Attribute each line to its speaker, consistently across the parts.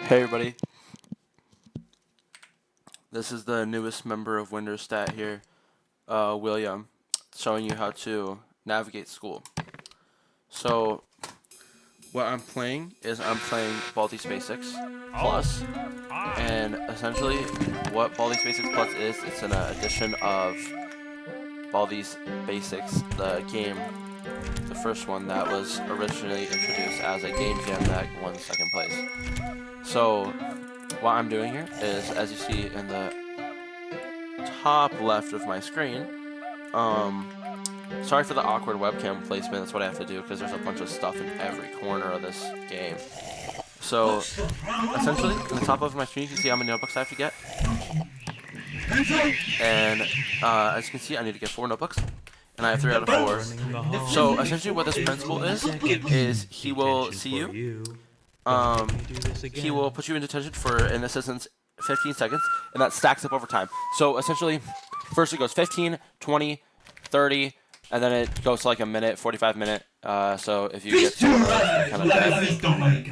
Speaker 1: Hey everybody, this is the newest member of Winterstat here, William, showing you how to navigate school. So, what I'm playing is I'm playing Baldis Basics Plus, and essentially what Baldis Basics Plus is, it's an addition of Baldis Basics, the game, the first one that was originally introduced as a game jam that won second place. So, what I'm doing here is, as you see in the top left of my screen, sorry for the awkward webcam placement, that's what I have to do because there's a bunch of stuff in every corner of this game. So, essentially, in the top of my screen you can see how many notebooks I have to get. And, as you can see, I need to get 4 notebooks. And I have 3 out of 4. So, essentially what this principal is he will see you. He will put you in detention for an assistance 15 seconds, and that stacks up over time. So essentially, first it goes 15, 20, 30, and then it goes to like a minute, 45 minute. So if you get to kind of dead.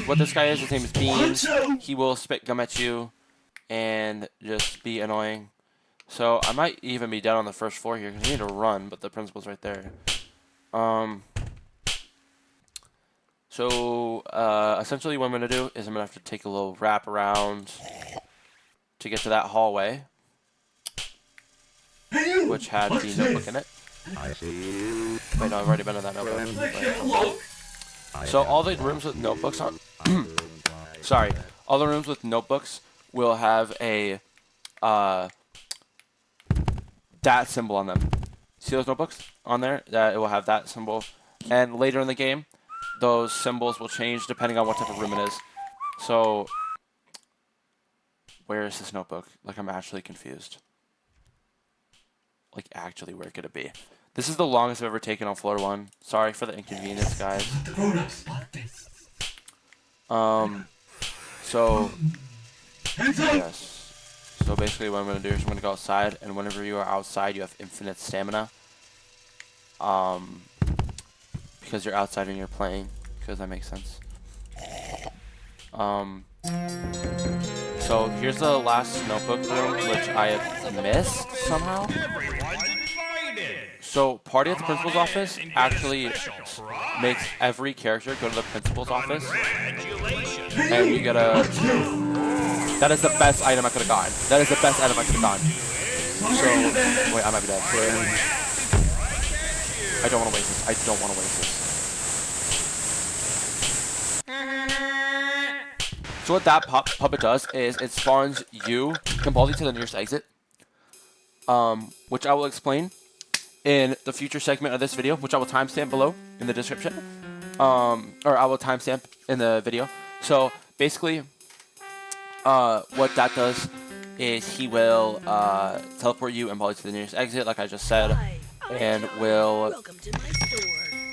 Speaker 1: What this guy is, his name is Beans. He will spit gum at you and just be annoying. So I might even be dead on the first floor here because I need to run, but the principal's right there. So, essentially what I'm going to do is I'm going to have to take a little wrap around to get to that hallway, which had the notebook in it. Wait, no, I've already been in that notebook. So all the rooms with notebooks on, sorry, all the rooms with notebooks will have a, that symbol on them. See those notebooks on there? It will have that symbol. And later in the game, those symbols will change depending on what type of room it is. So, where is this notebook? Like, I'm actually confused. Like, actually, where could it be? This is the longest I've ever taken on floor 1. Sorry for the inconvenience, guys. So, yes. So, basically, what I'm going to do is I'm going to go outside, and whenever you are outside, you have infinite stamina. Because you're outside and you're playing, because that makes sense. So here's the last notebook room, which I have missed somehow. So party at the principal's office actually makes every character go to the principal's office, and you get a. That is the best item I could have gotten. That is the best item I could have gotten. So wait, I might be dead. I don't want to waste this. I don't want to waste this. So what that puppet does is it spawns you completely to the nearest exit, which I will explain in the future segment of this video, which I will timestamp below in the description, or I will timestamp in the video. So basically, what that does is he will teleport you and probably to the nearest exit, like I just said. And will,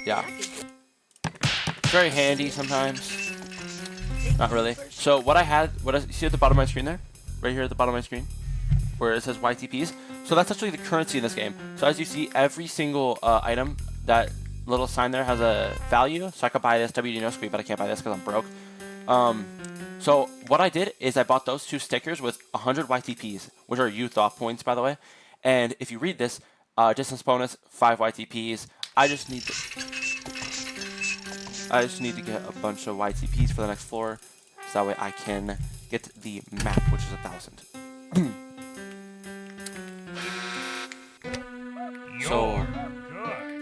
Speaker 1: yeah, it's very handy sometimes, not really. So what you see at the bottom of my screen there, right here at the bottom of my screen, where it says YTPs, so that's actually the currency in this game. So as you see, every single item, that little sign there has a value, so I could buy this WD no squeak, but I can't buy this because I'm broke. So what I did is I bought those 2 stickers with 100 YTPs, which are youth off points, by the way, and if you read this, distance bonus, 5 YTPs. I just need to get a bunch of YTPs for the next floor, so that way I can get the map, which is 1,000. So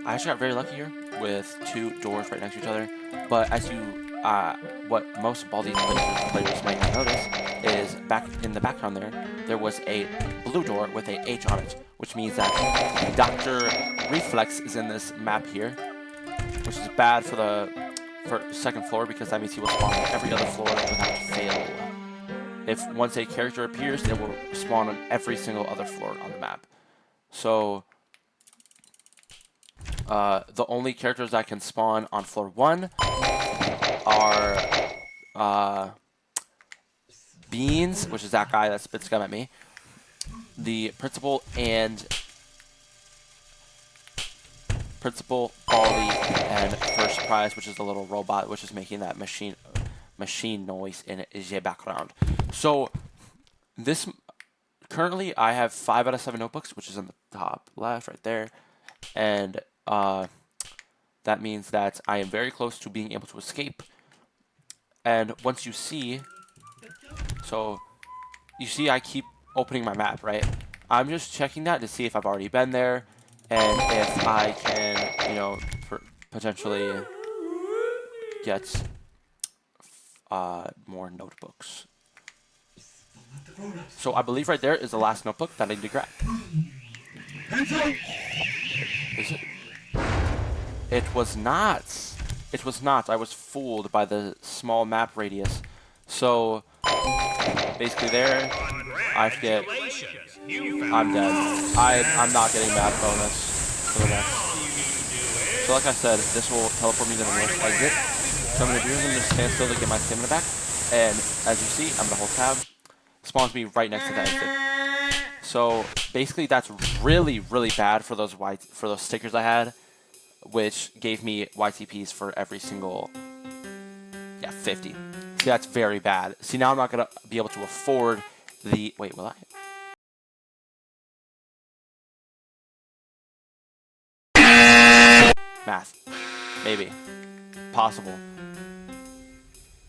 Speaker 1: I actually got very lucky here with 2 doors right next to each other. But as you, what most Baldis players might not notice is back in the background there was a blue door with a H on it, which means that Dr. Reflex is in this map here, which is bad for the second floor because that means he will spawn on every other floor without fail. If once a character appears, it will spawn on every single other floor on the map. So the only characters that can spawn on floor 1 are Beans, which is that guy that spits gum at me, the principal, and Baldi, and First Prize, which is the little robot which is making that machine machine noise in the background. So this currently I have 5 out of 7 notebooks, which is on the top left right there, and that means that I am very close to being able to escape. And once you see, so you see I keep opening my map, right? I'm just checking that to see if I've already been there and if I can, you know, potentially get more notebooks. So I believe right there is the last notebook that I need to grab. Is it? It was not. It was not. I was fooled by the small map radius. So basically there, I get. I'm dead. I'm not getting map bonus for the next. So like I said, this will teleport me to the next exit. So I'm going to do is I'm going to stand still to get my stamina back. And as you see, I'm going to hold tab. Spawns me right next to the exit. So basically that's really, really bad for those stickers I had, which gave me YTPs for every single, 50. See, that's very bad. See, now I'm not going to be able to afford the, wait, will I? Math. Maybe. Possible.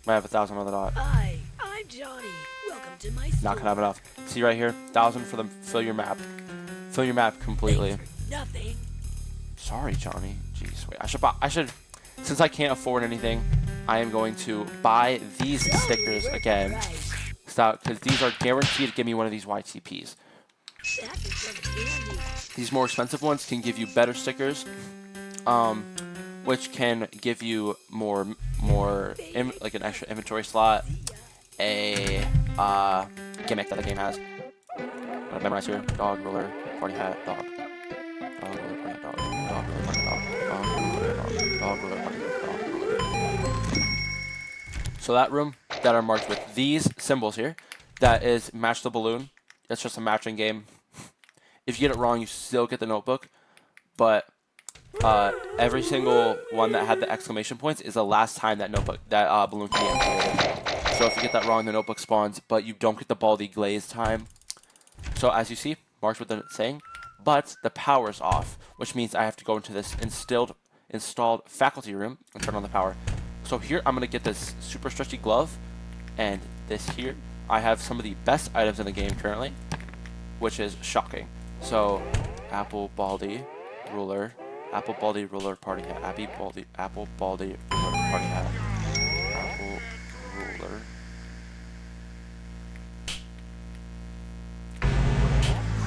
Speaker 1: Might have 1,000 on the dot.
Speaker 2: Hi, I'm Johnny. Welcome to my store.
Speaker 1: Not gonna have enough. See right here? 1,000 for them. Fill your map. Fill your map completely.
Speaker 2: Nothing.
Speaker 1: Sorry, Johnny. Jeez, wait. I should. Since I can't afford anything, I am going to buy these stickers again. Stop, because these are guaranteed to give me one of these YTPs. These more expensive ones can give you better stickers, which can give you like an extra inventory slot, a gimmick that the game has. Memorize here: dog, ruler, party hat, dog. Dog, ruler, party hat, dog. Dog, ruler, party hat, dog. Dog, ruler, party hat, dog. Dog, ruler, party hat, dog. So that room that are marked with these symbols here, that is match the balloon. That's just a matching game. If you get it wrong, you still get the notebook, but every single one that had the exclamation points is the last time that balloon can be activated. So if you get that wrong, the notebook spawns, but you don't get the baldy glaze time. So as you see, marked with the saying, but the power's off, which means I have to go into this installed faculty room and turn on the power. So here I'm gonna get this super stretchy glove, and this here, I have some of the best items in the game currently, which is shocking. So apple, baldy, ruler. Apple, baldy, ruler, party hat. Apple, baldy, ruler, party hat. Apple, ruler.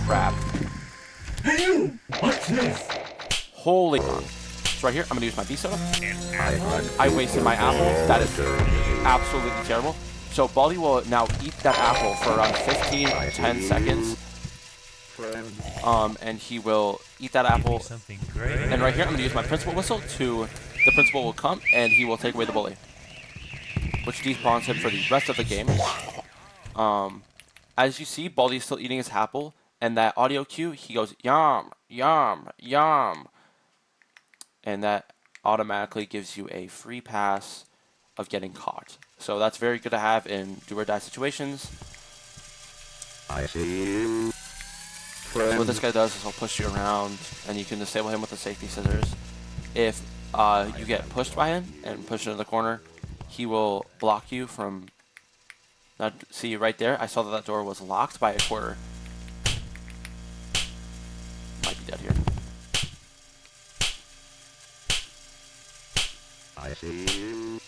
Speaker 1: Crap.
Speaker 3: Hey, what's this?
Speaker 1: Holy. So right here, I'm gonna use my B soda. I wasted my apple. That is absolutely terrible. So baldy will now eat that apple for around 10 seconds. And he will eat that apple. And right here, I'm going to use my principal whistle to, the principal will come and he will take away the bully, which despawns him for the rest of the game. As you see, Baldy is still eating his apple, and that audio cue, he goes, yum, yum, yum. And that automatically gives you a free pass of getting caught. So that's very good to have in do or die situations.
Speaker 3: I see.
Speaker 1: So what this guy does is he'll push you around, and you can disable him with the safety scissors. If you get pushed by him and pushed into the corner, he will block you from... Now, see right there, I saw that door was locked by a quarter. Might be dead here.
Speaker 3: I see.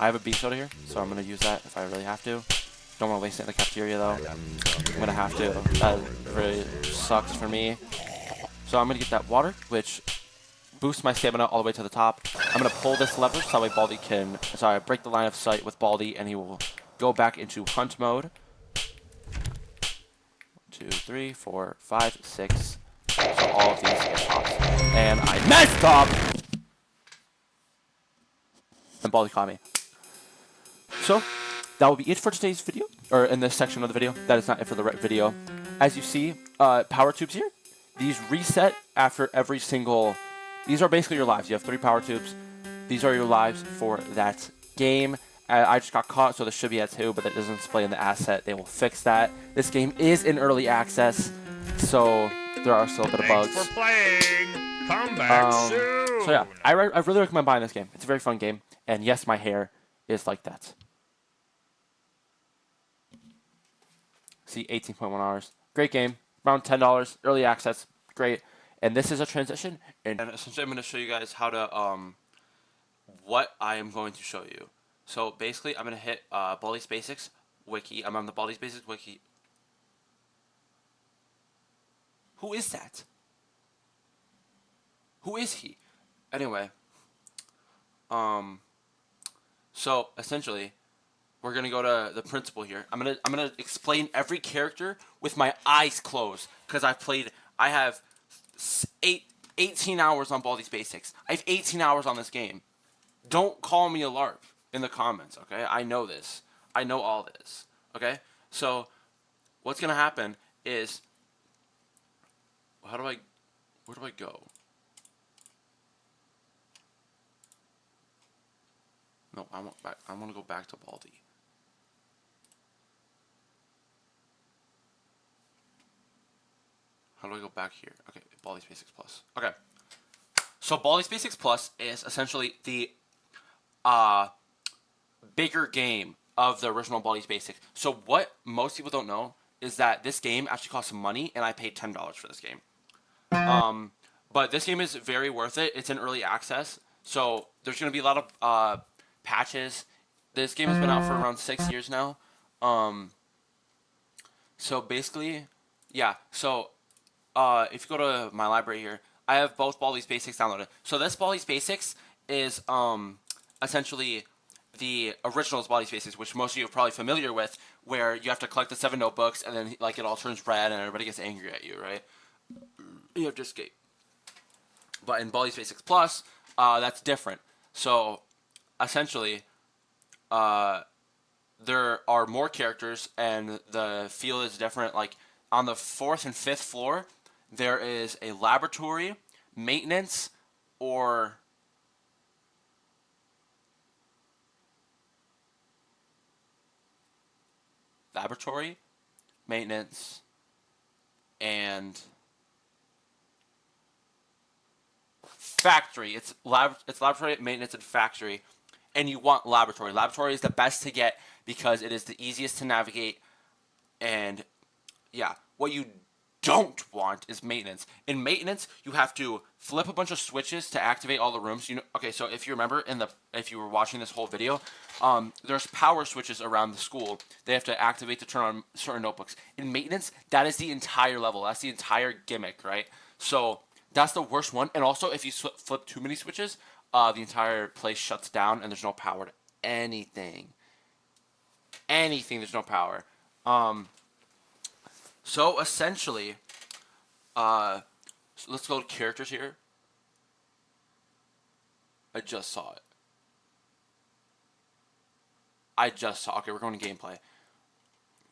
Speaker 1: I have a B soda here, so I'm going to use that if I really have to. Don't want to waste it in the cafeteria though. I'm going to have to. That really sucks for me. So I'm going to get that water, which boosts my stamina all the way to the top. I'm going to pull this lever so that way Baldy can... Sorry, break the line of sight with Baldy, and he will go back into hunt mode. 1, 2, 3, 4, 5, 6. So all of these get popped. And I messed up! And Baldy caught me. So... that will be it for today's video, or in this section of the video. That is not it for the video. As you see, power tubes here, these reset after every single... These are basically your lives. You have 3 power tubes. These are your lives for that game. I just got caught, so this should be at 2, but that doesn't display in the asset. They will fix that. This game is in early access, so there are still a bit of bugs.
Speaker 4: Thanks for playing. Come back soon.
Speaker 1: So yeah, I really recommend buying this game. It's a very fun game, and yes, my hair is like that. See, 18.1 hours. Great game. Around $10. Early access. Great. And this is a transition. And essentially, I'm going to show you guys how to, what I am going to show you. So basically, I'm going to hit Baldis Basics Wiki. I'm on the Baldis Basics Wiki. Who is that? Who is he? Anyway. So essentially, we're gonna go to the principal here. I'm gonna explain every character with my eyes closed because I have 18 hours on Baldis Basics. I have 18 hours on this game. Don't call me a LARP in the comments, okay? I know this. I know all this, okay? So what's gonna happen is, where do I go? No, I want to go back to Baldi. How do I go back here? Okay, Baldis Basics Plus. Okay. So Baldis Basics Plus is essentially the bigger game of the original Baldis Basics. So what most people don't know is that this game actually costs money, and I paid $10 for this game. But this game is very worth it. It's in early access, so there's going to be a lot of patches. This game has been out for around 6 years now. So basically, yeah. So if you go to my library here, I have both Baldis Basics downloaded. So this Baldis Basics is essentially the original Baldis Basics, which most of you are probably familiar with, where you have to collect the 7 notebooks, and then like it all turns red, and everybody gets angry at you, right? You have to escape. But in Baldis Basics Plus, that's different. So essentially, there are more characters, and the feel is different. Like on the 4th and 5th floor, there is a laboratory, maintenance, or laboratory, maintenance, and factory. It's laboratory, maintenance, and factory. And you want laboratory. Laboratory is the best to get because it is the easiest to navigate. And yeah, what you don't want is maintenance. In maintenance, you have to flip a bunch of switches to activate all the rooms. You know, okay, so if you remember if you were watching this whole video, there's power switches around the school. They have to activate to turn on certain notebooks. In maintenance, that is the entire level. That's the entire gimmick, right? So that's the worst one. And also, if you flip too many switches, the entire place shuts down and there's no power to anything. There's no power. So essentially, so let's go to characters here. I just saw it. Okay, we're going to gameplay.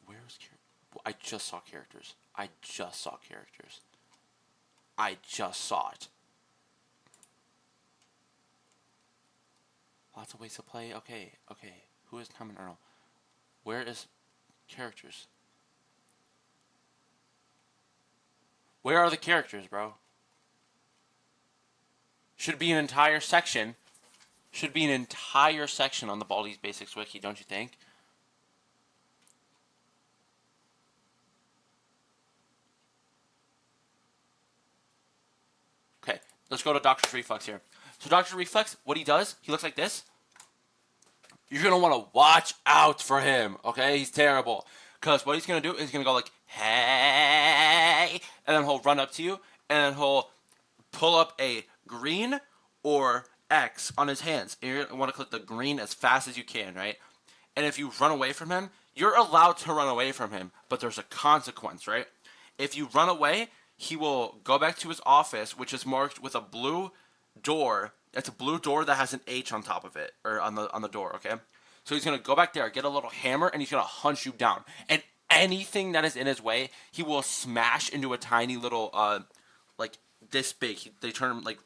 Speaker 1: Where's I just saw characters. I just saw it. Lots of ways to play. Okay. Who is Tom and Earl? Where is characters? Where are the characters, bro? Should be an entire section. Should be an entire section on the Baldis Basics Wiki, don't you think? Okay, let's go to Dr. Reflex here. So Dr. Reflex, what he does, he looks like this. You're going to want to watch out for him, okay? He's terrible. Because what he's going to do is he's going to go like, hey, and then he'll run up to you, and then he'll pull up a green or X on his hands. And you're going to want to click the green as fast as you can, right? And if you run away from him, you're allowed to run away from him, but there's a consequence, right? If you run away, he will go back to his office, which is marked with a blue door. It's a blue door that has an H on top of it, or on the door, okay? So he's going to go back there, get a little hammer, and he's going to hunt you down. And anything that is in his way, he will smash into a tiny little, like this big. They turn him, like,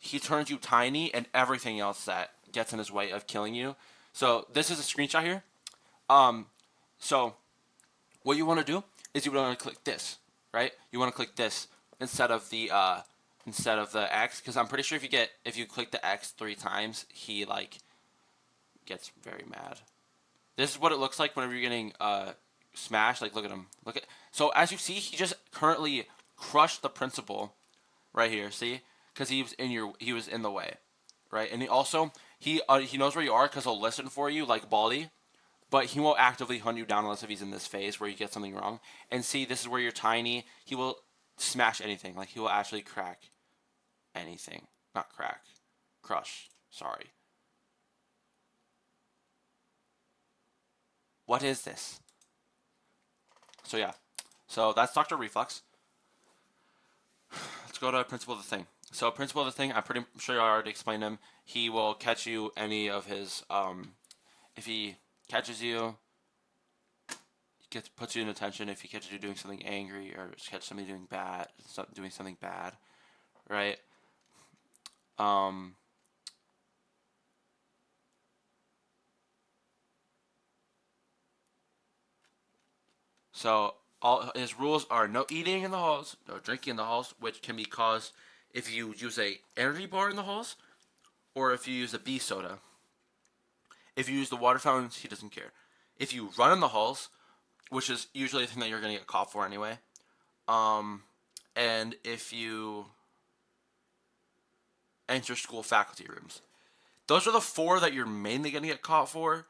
Speaker 1: he turns you tiny and everything else that gets in his way of killing you. So this is a screenshot here. So what you want to do is you want to click this, right? You want to click this instead of the X, because I'm pretty sure if you click the X 3 times, he like gets very mad. This is what it looks like whenever you're getting smashed. Like, look at him. So as you see, he just currently crushed the principal right here. See, because he was in the way, right? And he knows where you are because he'll listen for you like Baldi, but he won't actively hunt you down unless if he's in this phase where you get something wrong. And see, this is where you're tiny. He will smash anything. Like, he will actually crack anything. Not crack, crush. Sorry. What is this? So yeah, so that's Dr. Reflux. Let's go to Principal of the Thing. So Principal of the Thing, I'm pretty sure I already explained him. He will catch you any of his, if he catches you, puts you in attention. If he catches you doing something angry or catch somebody doing something bad, right? So all his rules are no eating in the halls, no drinking in the halls, which can be caused if you use a energy bar in the halls, or if you use a bee soda. If you use the water fountains, he doesn't care. If you run in the halls, which is usually the thing that you're going to get caught for anyway, and if you enter school faculty rooms. Those are the 4 that you're mainly going to get caught for.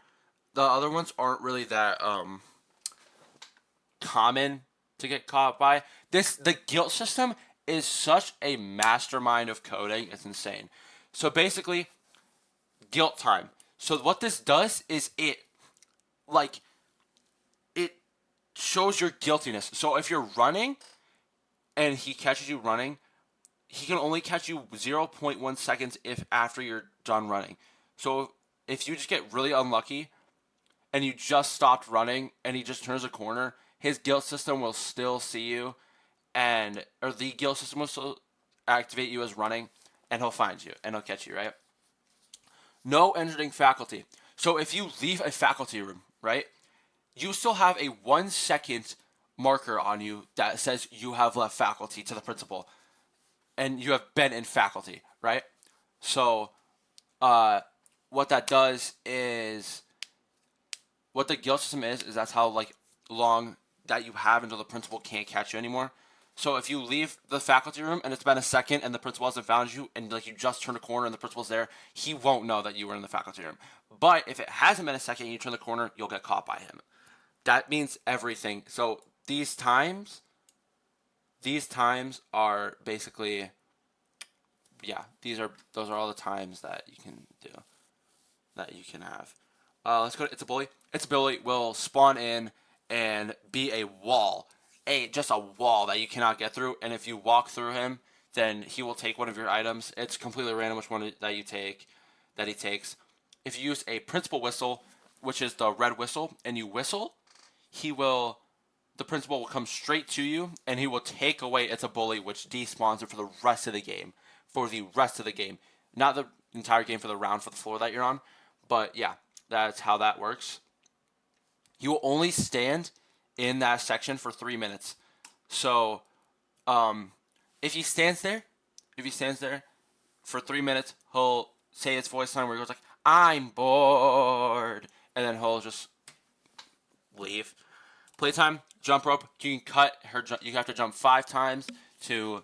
Speaker 1: The other ones aren't really that common to get caught by. The guilt system is such a mastermind of coding. It's insane. So basically, guilt time. So what this does is it shows your guiltiness. So if you're running and he catches you running, he can only catch you 0.1 seconds if after you're done running. So if you just get really unlucky and you just stopped running and he just turns a corner, his guilt system will still see you, or the guilt system will still activate you as running, and he'll find you and he'll catch you, right? No entering faculty. So if you leave a faculty room, right, you still have a 1 second marker on you that says you have left faculty to the principal, and you have been in faculty, right? So what that does is, what the guilt system is that's how long that you have until the principal can't catch you anymore. So if you leave the faculty room and it's been a second and the principal hasn't found you, and you just turn a corner and the principal's there, he won't know that you were in the faculty room. But if it hasn't been a second and you turn the corner, you'll get caught by him. That means everything. So these times are basically, yeah, those are all the times that you can do, that you can have. Let's go to It's a Bully. It's a Bully will spawn in and be a wall. Just a wall that you cannot get through, and if you walk through him, then he will take one of your items. It's completely random which one that he takes. If you use a principal whistle, which is the red whistle, and you whistle, the principal will come straight to you, and he will take away It's a Bully, which despawns it for the rest of the game. Not the entire game, for the round, for the floor that you're on. But yeah, that's how that works. You will only stand in that section for 3 minutes. So, if he stands there for 3 minutes, he'll say his voice line where he goes like, "I'm bored," and then he'll just leave. Playtime, jump rope. You can cut her. You have to jump 5 times to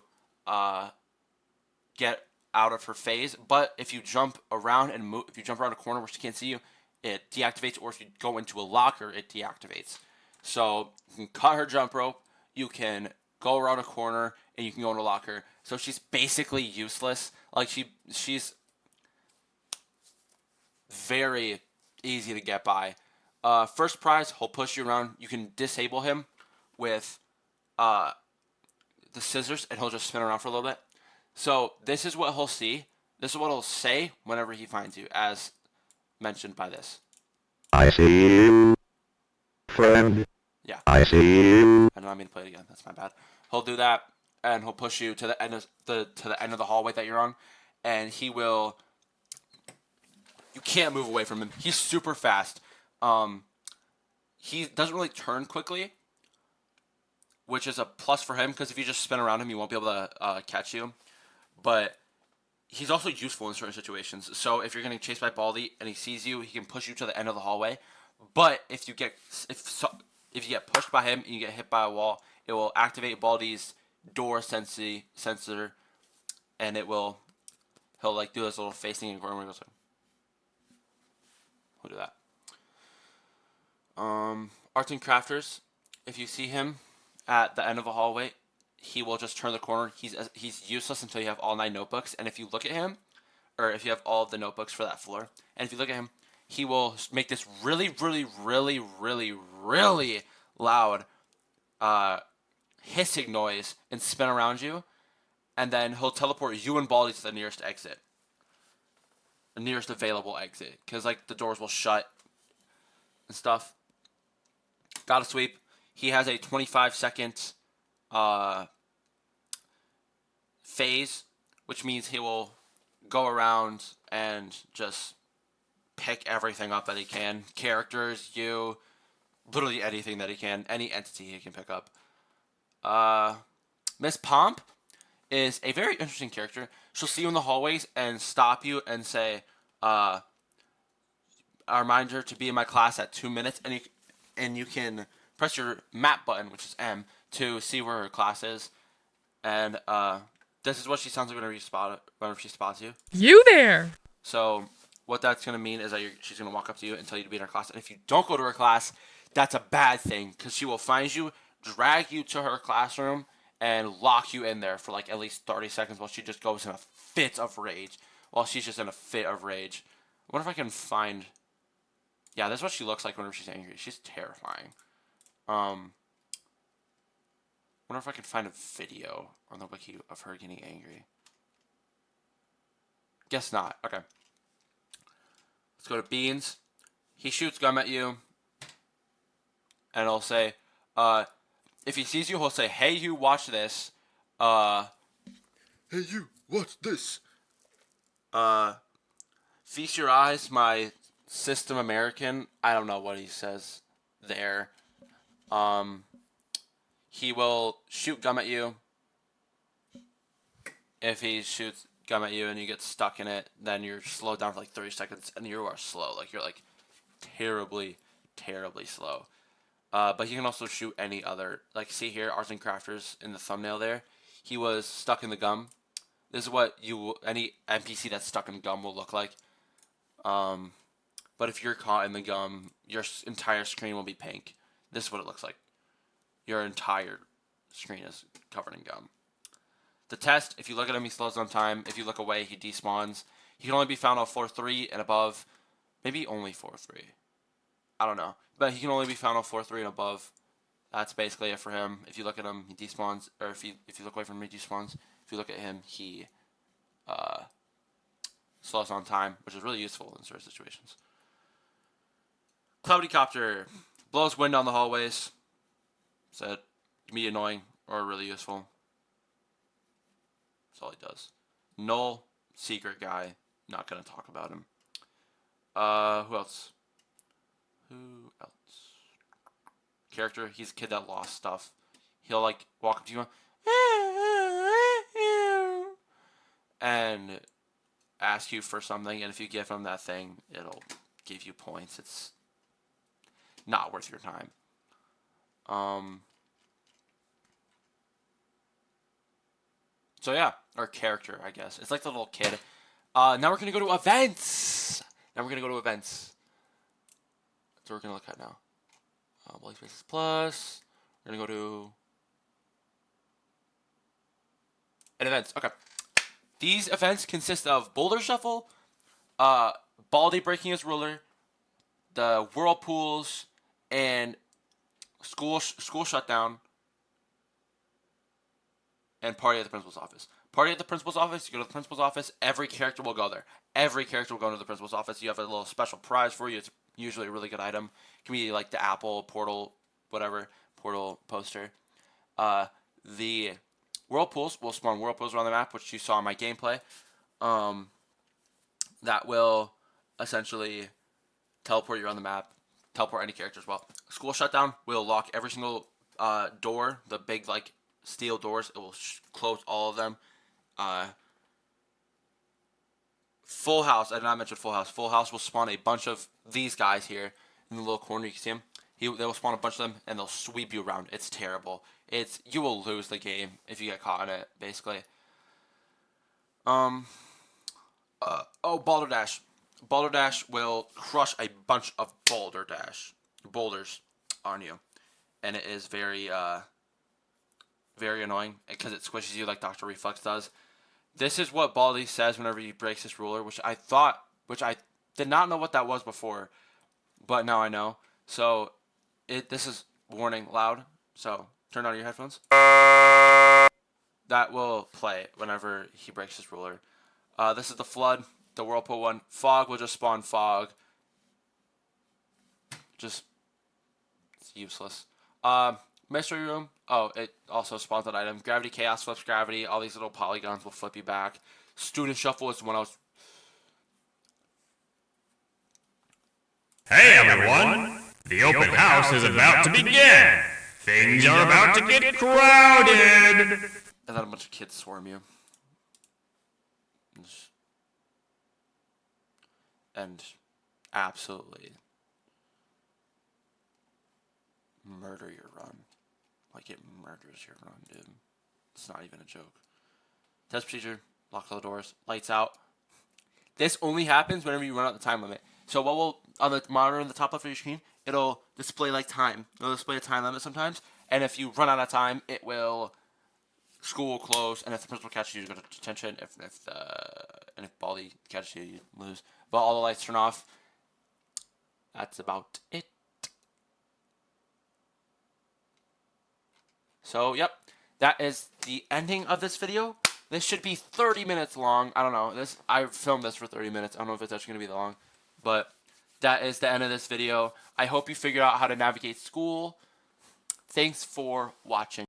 Speaker 1: get out of her phase. But if you jump around and move, if you jump around a corner where she can't see you, it deactivates. Or if you go into a locker, it deactivates. So you can cut her jump rope, you can go around a corner, and you can go in a locker. So she's basically useless. She's very easy to get by. First prize, he'll push you around. You can disable him with the scissors, and he'll just spin around for a little bit. So this is what he'll see. This is what he'll say whenever he finds you, as mentioned by this.
Speaker 3: I see you, friend.
Speaker 1: Yeah.
Speaker 3: I see you.
Speaker 1: I don't mean to play it again. That's my bad. He'll do that, and he'll push you to the end of the hallway that you're on, and he will. You can't move away from him. He's super fast. He doesn't really turn quickly, which is a plus for him because if you just spin around him, he won't be able to catch you. But he's also useful in certain situations. So if you're getting chased by Baldi and he sees you, he can push you to the end of the hallway. But if you get pushed by him and you get hit by a wall, it will activate Baldi's door sensor, and he'll like do this little facing and going. We'll do that. Arts and Crafters, if you see him at the end of a hallway, he will just turn the corner. He's useless until you have all 9 notebooks. And if you look at him, or if you have all of the notebooks for that floor, and if you look at him, he will make this really, really, really, really, really loud hissing noise and spin around you. And then he'll teleport you and Baldi to the nearest exit. The nearest available exit. Because, like, the doors will shut and stuff. Gotta sweep. He has a 25-second phase, which means he will go around and just pick everything up that he can. Characters, you, literally anything that he can. Any entity he can pick up. Miss Pomp is a very interesting character. She'll see you in the hallways and stop you and say, I remind her to be in my class at 2 minutes, and you can press your map button, which is M, to see where her class is. And this is what she sounds like whenever she spots you.
Speaker 5: You there!
Speaker 1: So what that's going to mean is that she's going to walk up to you and tell you to be in her class. And if you don't go to her class, that's a bad thing, because she will find you, drag you to her classroom, and lock you in there for like at least 30 seconds while she just goes in a fit of rage. While she's just in a fit of rage. I wonder if I can find... Yeah, that's what she looks like whenever she's angry. She's terrifying. Wonder if I can find a video on the wiki of her getting angry. Guess not. Okay. Let's go to Beans. He shoots gum at you. And he'll say, if he sees you, he'll say, hey, you, watch this. Hey, you, watch this. Feast your eyes, my system American. I don't know what he says there. He will shoot gum at you. If he shoots gum at you and you get stuck in it, then you're slowed down for like 30 seconds and you are slow. Like, you're like terribly, terribly slow. But he can also shoot any other, like, see here, Arts and Crafters in the thumbnail there. He was stuck in the gum. This is what any NPC that's stuck in gum will look like. But if you're caught in the gum, your entire screen will be pink. This is what it looks like. Your entire screen is covered in gum. The test, if you look at him, he slows down time. If you look away, he despawns. He can only be found on floor 3 and above. Maybe only floor 3. I don't know. But he can only be found on floor 3 and above. That's basically it for him. If you look at him, he despawns. Or if you look away from him, he despawns. If you look at him, he slows down time, which is really useful in certain situations. Cloudy Copter blows wind down the hallways. So it can be annoying or really useful. That's all he does. Null, secret guy. Not gonna talk about him. Who else? Who else? Character. He's a kid that lost stuff. He'll like walk up to you and ask you for something, and if you give him that thing, it'll give you points. It's not worth your time. So yeah, our character, I guess. It's like the little kid. Now we're gonna go to events. That's what we're gonna look at now. Baldis Faces Plus. We're gonna go to events. Okay. These events consist of Boulder Shuffle, Baldi breaking his ruler, the whirlpools, and school shutdown, and party at the principal's office. Party at the principal's office, you go to the principal's office, every character will go there. Every character will go into the principal's office. You have a little special prize for you. It's usually a really good item. It can be like the Apple Portal, whatever, Portal poster. The whirlpools will spawn whirlpools around the map, which you saw in my gameplay. that will essentially teleport you around the map, teleport any character as well. School shutdown will lock every single door, the big like steel doors. It will close all of them. Full House, I did not mention Full House. Full House will spawn a bunch of these guys here in the little corner. You can see them. They will spawn a bunch of them, and they'll sweep you around. It's terrible. You will lose the game if you get caught in it, basically. Balderdash. Balderdash will crush a bunch of boulders on you, and it is very very annoying because it squishes you like Dr. Reflex does. This is what Baldi says whenever he breaks his ruler, which I did not know what that was before, but now I know. So, this is warning loud. So, turn on your headphones. That will play whenever he breaks his ruler. This is the Flood, the Whirlpool one. Fog will just spawn Fog. It's useless. Mystery Room. Oh, it also spawns an item. Gravity Chaos flips gravity. All these little polygons will flip you back. Student Shuffle is when I was...
Speaker 4: Hey everyone! The open house is about to begin! Things are about to get crowded!
Speaker 1: And then a bunch of kids swarm you. And absolutely murder your run. Like, it murders your run, dude. It's not even a joke. Test procedure, lock all the doors, lights out. This only happens whenever you run out the time limit. So what will, on the monitor in the top left of your screen, it'll display like time. It'll display a time limit sometimes. And if you run out of time, it will, school will close. And if the principal catches you, you go to detention. And if Baldi catches you, you lose. But all the lights turn off. That's about it. So, yep, that is the ending of this video. This should be 30 minutes long. I don't know. I filmed this for 30 minutes. I don't know if it's actually going to be that long. But that is the end of this video. I hope you figured out how to navigate school. Thanks for watching.